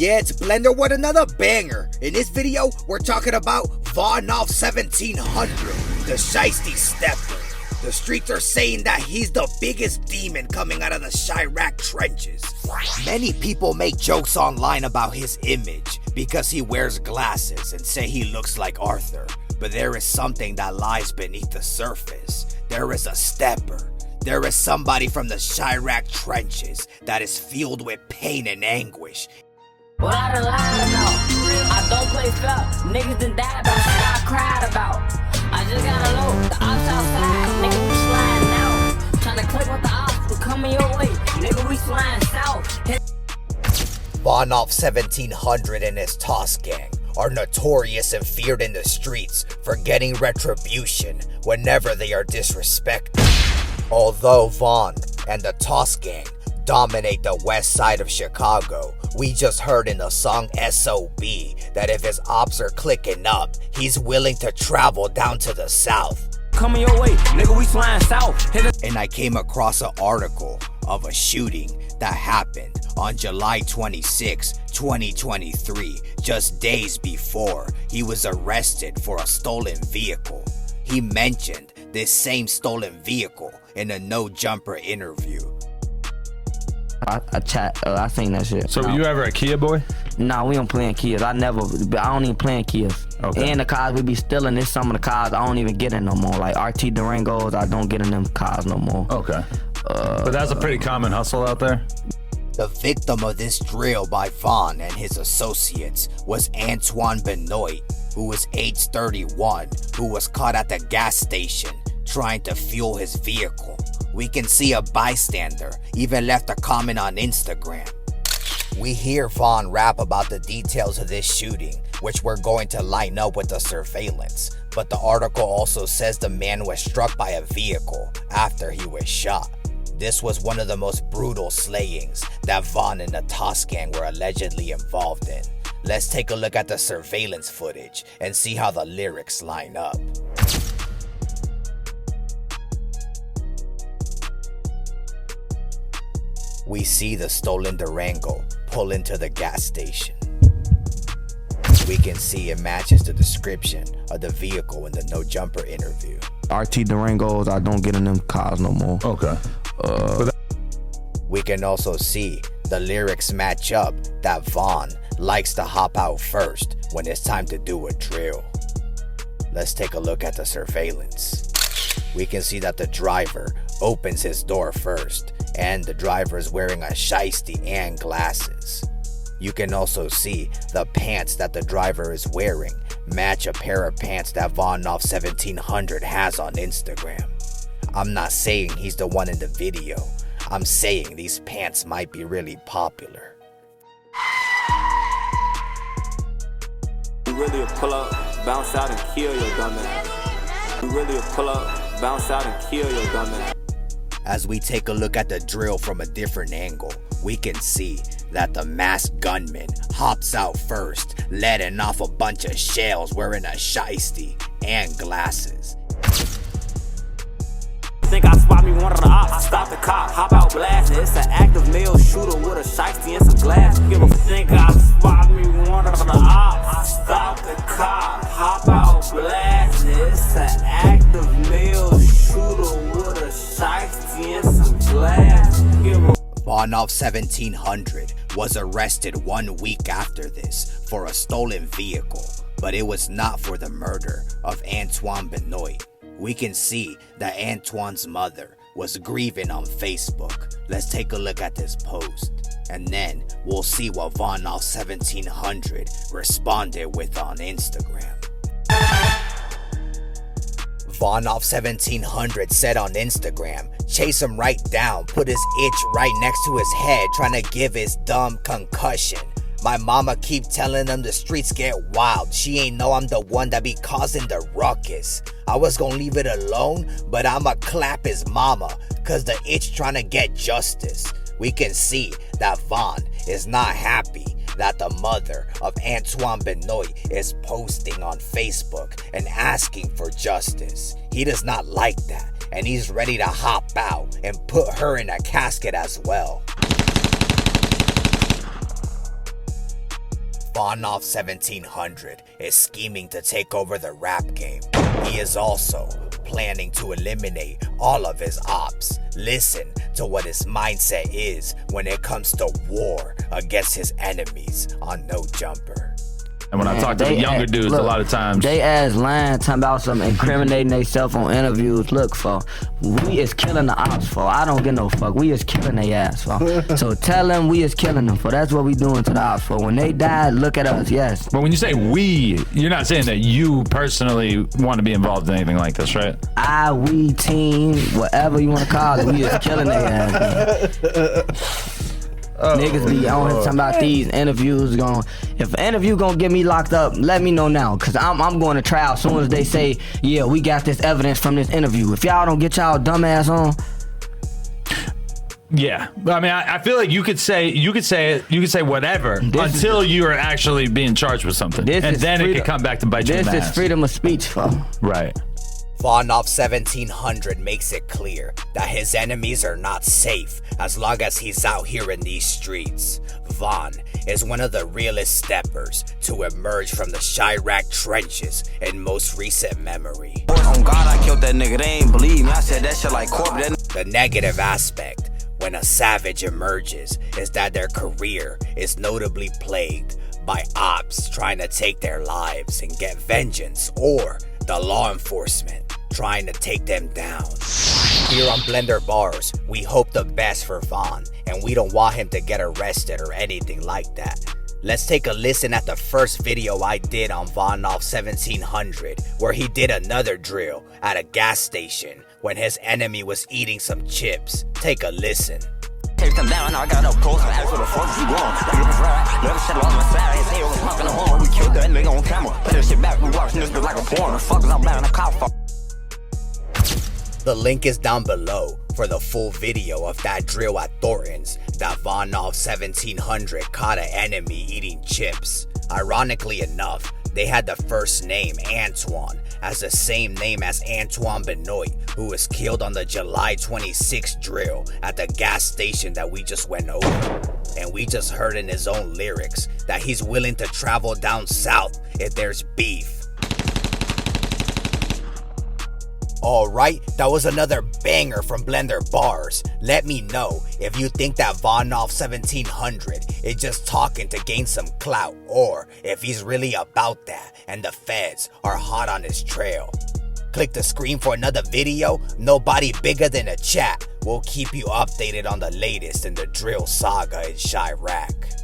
Yeah, it's Blender with another banger. In this video, we're talking about Vonoff1700, the shiesty stepper. The streets are saying that he's the biggest demon coming out of the Chirag trenches. Many people make jokes online about his image because he wears glasses and say he looks like Arthur. But there is something that lies beneath the surface. There is a stepper. There is somebody from the Chirag trenches that is filled with pain and anguish. What I done lied about, I don't play fair. Niggas done died about shit I cried about. I just got a load, the ops outside, nigga we sliding out. Tryna click with the ops, we coming your way, nigga we sliding south. Vonoff1700 and his Toss gang are notorious and feared in the streets for getting retribution whenever they are disrespected. Although Von and the Toss gang dominate the west side of Chicago, we just heard in the song S.O.B. that if his ops are clicking up, he's willing to travel down to the south. Coming your way, nigga we sliding south. And I came across an article of a shooting that happened on July 26, 2023, just days before he was arrested for a stolen vehicle. He mentioned this same stolen vehicle in a No Jumper interview. I seen that shit. So were you ever a Kia boy? Nah, we don't play in Kias. I don't even play in Kias. Okay. And the cars we be stealing, this some of the cars I don't even get in no more. Like RT Durangos, I don't get in them cars no more. Okay. But that's a pretty common hustle out there. The victim of this drill by Von and his associates was Antoine Benoit, who was age 31, who was caught at the gas station trying to fuel his vehicle. We can see a bystander even left a comment on Instagram. We hear Von rap about the details of this shooting, which we're going to line up with the surveillance, but the article also says the man was struck by a vehicle after he was shot. This was one of the most brutal slayings that Von and the Toss gang were allegedly involved in. Let's take a look at the surveillance footage and see how the lyrics line up. We see the stolen Durango pull into the gas station. We can see it matches the description of the vehicle in the No Jumper interview. RT Durangos, I don't get in them cars no more. Okay. We can also see the lyrics match up that Von likes to hop out first when it's time to do a drill. Let's take a look at the surveillance. We can see that the driver opens his door first, and the driver is wearing a shiesty and glasses. You can also see the pants that the driver is wearing match a pair of pants that Vonoff1700 has on Instagram. I'm not saying he's the one in the video. I'm saying these pants might be really popular. You really pull up, bounce out and kill your dumb ass. You really pull up, bounce out and kill your dumb ass. As we take a look at the drill from a different angle, we can see that the masked gunman hops out first, letting off a bunch of shells wearing a shiesty and glasses. Think I spot me one of the ops, stop the cop, hop out blasting. It's an active male shooter with a shiesty and some glass. Give a think I spot me one of the ops, stop the cop, hop out blasting. It's an active male shooter with a shiesty and some glass. Vonoff1700 was arrested 1 week after this for a stolen vehicle, but it was not for the murder of Antoine Benoit. We can see that Antoine's mother was grieving on Facebook. Let's take a look at this post, and then we'll see what Vonoff1700 responded with on Instagram. Vonoff1700 said on Instagram, chase him right down, put his itch right next to his head, trying to give his dumb concussion. My mama keep telling them the streets get wild. She ain't know I'm the one that be causing the ruckus. I was gonna leave it alone, but I'ma clap his mama, cause the itch trying to get justice. We can see that Von is not happy that the mother of Antoine Benoit is posting on Facebook and asking for justice. He does not like that, and he's ready to hop out and put her in a casket as well. Vonoff1700 is scheming to take over the rap game. He is also planning to eliminate all of his ops. Listen to what his mindset is when it comes to war against his enemies on No Jumper. And when I talk to the younger dudes, a lot of times they ass lying, talking about some incriminating themselves on interviews. Look, for we is killing the ops, for I don't give no fuck. We is killing they ass, for. So tell them we is killing them, for that's what we doing to the ops, for. When they die, look at us, yes. But when you say we, you're not saying that you personally want to be involved in anything like this, right? We, team, whatever you want to call it, we is killing their ass, man. Niggas be on here talking about these interviews going. If an interview gonna get me locked up, let me know now, cause I'm going to trial as soon as they say, yeah, we got this evidence from this interview. If y'all don't get y'all dumbass on. Yeah, I mean, I feel like you could say whatever until you are actually being charged with something, and then it could come back to bite you in the ass. This is freedom of speech, folks. Right. Vonoff1700 makes it clear that his enemies are not safe as long as he's out here in these streets. Von is one of the realest steppers to emerge from the Chirag trenches in most recent memory. On God, I killed that nigga. They ain't believe me. I said that shit like corporate. The negative aspect when a savage emerges is that their career is notably plagued by ops trying to take their lives and get vengeance, or the law enforcement trying to take them down. Here on Blender Bars, we hope the best for Von, and we don't want him to get arrested or anything like that. Let's take a listen at the first video I did on Vonoff1700, where he did another drill at a gas station when his enemy was eating some chips. Take a listen. Take them down, I got no post, I asked what the fuck you want. Never shit on my side, his hair was fucking the horn. We killed that nigga on camera. Put that shit back, we watched this bitch like a porn. The fuck is I'm behind a cop. The link is down below for the full video of that drill at Thornton's that Vonoff1700 caught an enemy eating chips. Ironically enough, they had the first name Antoine as the same name as Antoine Benoit, who was killed on the July 26th drill at the gas station that we just went over. And we just heard in his own lyrics that he's willing to travel down south if there's beef. Alright, that was another banger from Blender Bars. Let me know if you think that Vonoff1700 is just talking to gain some clout, or if he's really about that and the feds are hot on his trail. Click the screen for another video. Nobody bigger than a chat will keep you updated on the latest in the drill saga in Chirag.